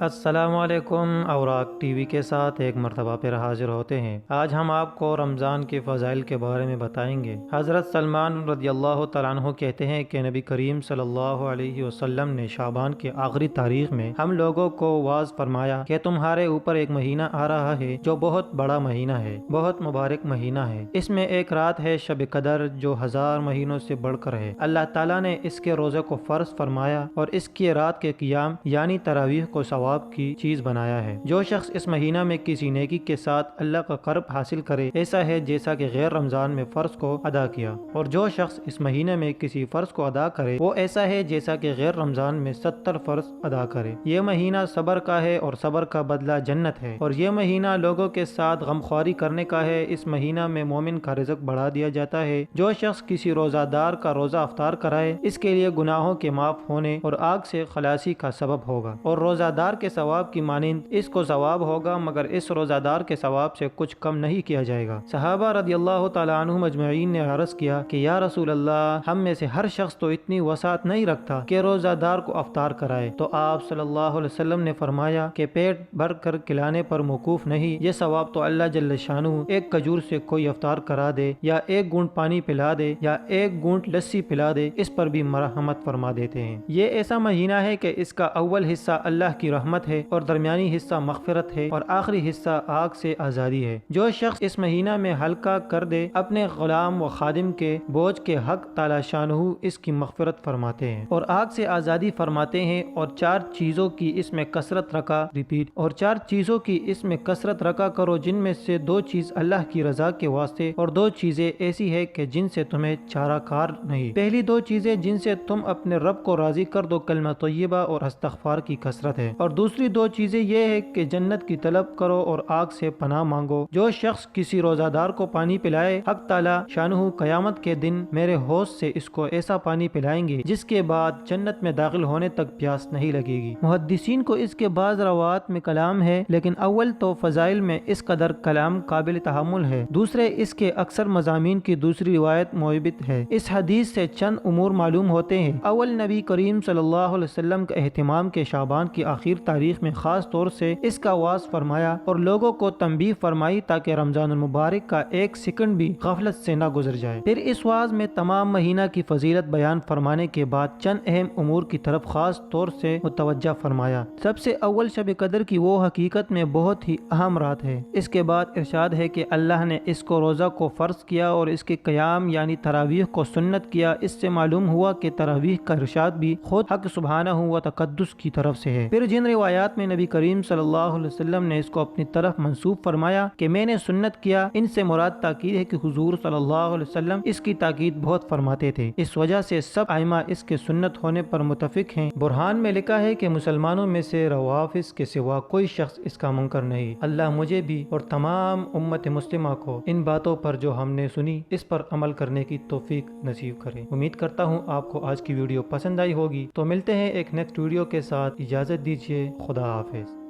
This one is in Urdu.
السلام علیکم، اوراق ٹی وی کے ساتھ ایک مرتبہ پھر حاضر ہوتے ہیں۔ آج ہم آپ کو رمضان کے فضائل کے بارے میں بتائیں گے۔ حضرت سلمان رضی اللہ تعالیٰ عنہ کہتے ہیں کہ نبی کریم صلی اللہ علیہ وسلم نے شعبان کے آخری تاریخ میں ہم لوگوں کو واعظ فرمایا کہ تمہارے اوپر ایک مہینہ آ رہا ہے جو بہت بڑا مہینہ ہے، بہت مبارک مہینہ ہے۔ اس میں ایک رات ہے شب قدر جو 1000 مہینوں سے بڑھ کر ہے۔ اللہ تعالیٰ نے اس کے روزے کو فرض فرمایا اور اس کی رات کے قیام یعنی تراویح کو ثواب کی چیز بنایا ہے۔ جو شخص اس مہینہ میں کسی نیکی کے ساتھ اللہ کا قرب حاصل کرے ایسا ہے جیسا کہ غیر رمضان میں فرض کو ادا کیا، اور جو شخص اس مہینے میں کسی فرض کو ادا کرے وہ ایسا ہے جیسا کہ غیر رمضان میں 70 فرض ادا کرے۔ یہ مہینہ صبر کا ہے اور صبر کا بدلہ جنت ہے، اور یہ مہینہ لوگوں کے ساتھ غمخواری کرنے کا ہے۔ اس مہینہ میں مومن کا رزق بڑھا دیا جاتا ہے۔ جو شخص کسی روزہ دار کا روزہ افطار کرائے اس کے لیے گناہوں کے معاف ہونے اور آگ سے خلاصی کا سبب ہوگا، اور روزہ دار کے ثواب کی مانند اس کو ثواب ہوگا، مگر اس روزہ دار کے ثواب سے کچھ کم نہیں کیا جائے گا۔ صحابہ رضی اللہ تعالیٰ عنہم اجمعین نے عرض کیا کہ یا رسول اللہ، ہم میں سے ہر شخص تو اتنی وسعت نہیں رکھتا کہ روزہ دار کو افطار کرائے، تو آپ صلی اللہ علیہ وسلم نے فرمایا کہ پیٹ بھر کر کھلانے پر موقوف نہیں، یہ ثواب تو اللہ جل شانہ ایک کھجور سے کوئی افطار کرا دے یا ایک گھونٹ پانی پلا دے یا ایک گھونٹ لسی پلا دے، اس پر بھی مرحمت فرما دیتے ہیں۔ یہ ایسا مہینہ ہے کہ اس کا اول حصہ اللہ کی رحمت ہے اور درمیانی حصہ مغفرت ہے اور آخری حصہ آگ سے آزادی ہے۔ جو شخص اس مہینہ میں ہلکا کر دے اپنے غلام و خادم کے بوجھ کے حق تعالی شانہ اس کی مغفرت فرماتے ہیں اور آگ سے آزادی فرماتے ہیں، اور 4 چیزوں کی اس میں کثرت رکھا اور 4 چیزوں کی اس میں کثرت رکھا کرو، جن میں سے 2 چیز اللہ کی رضا کے واسطے اور 2 چیزیں ایسی ہے کہ جن سے تمہیں چارہ کار نہیں۔ پہلی 2 چیزیں جن سے تم اپنے رب کو راضی کر دو کلمہ طیبہ اور استغفار کی کثرت ہے، اور دوسری 2 چیزیں یہ ہے کہ جنت کی طلب کرو اور آگ سے پناہ مانگو۔ جو شخص کسی روزہ دار کو پانی پلائے، حق تعالی شانہ قیامت کے دن میرے حوض سے اس کو ایسا پانی پلائیں گے جس کے بعد جنت میں داخل ہونے تک پیاس نہیں لگے گی۔ محدثین کو اس کے بعض روایات میں کلام ہے، لیکن اول تو فضائل میں اس قدر کلام قابل تحمل ہے، دوسرے اس کے اکثر مضامین کی دوسری روایت معیبت ہے۔ اس حدیث سے چند امور معلوم ہوتے ہیں۔ اول، نبی کریم صلی اللہ علیہ وسلم کا اہتمام کے شعبان کی آخر تاریخ میں خاص طور سے اس کا واعظ فرمایا اور لوگوں کو تنبیہ فرمائی تاکہ رمضان المبارک کا ایک سیکنڈ بھی غفلت سے نہ گزر جائے۔ پھر اس واعظ میں تمام مہینہ کی فضیلت بیان فرمانے کے بعد چند اہم امور کی طرف خاص طور سے متوجہ فرمایا۔ سب سے اول شب قدر کی وہ حقیقت میں بہت ہی اہم رات ہے۔ اس کے بعد ارشاد ہے کہ اللہ نے اس کو روزہ کو فرض کیا اور اس کے قیام یعنی تراویح کو سنت کیا۔ اس سے معلوم ہوا کہ تراویح کا ارشاد بھی خود حق سبحانہ و تقدس کی طرف سے ہے۔ پھر جن روایات میں نبی کریم صلی اللہ علیہ وسلم نے اس کو اپنی طرف منسوب فرمایا کہ میں نے سنت کیا، ان سے مراد تاکید ہے کہ حضور صلی اللہ علیہ وسلم اس کی تاکید بہت فرماتے تھے۔ اس وجہ سے سب ائمہ اس کے سنت ہونے پر متفق ہیں۔ برہان میں لکھا ہے کہ مسلمانوں میں سے روافض کے سوا کوئی شخص اس کا منکر نہیں۔ اللہ مجھے بھی اور تمام امت مسلمہ کو ان باتوں پر جو ہم نے سنی اس پر عمل کرنے کی توفیق نصیب کرے۔ امید کرتا ہوں آپ کو آج کی ویڈیو پسند آئی ہوگی، تو ملتے ہیں ایک نیکسٹ ویڈیو کے ساتھ۔ اجازت دیجیے، خدا حافظ۔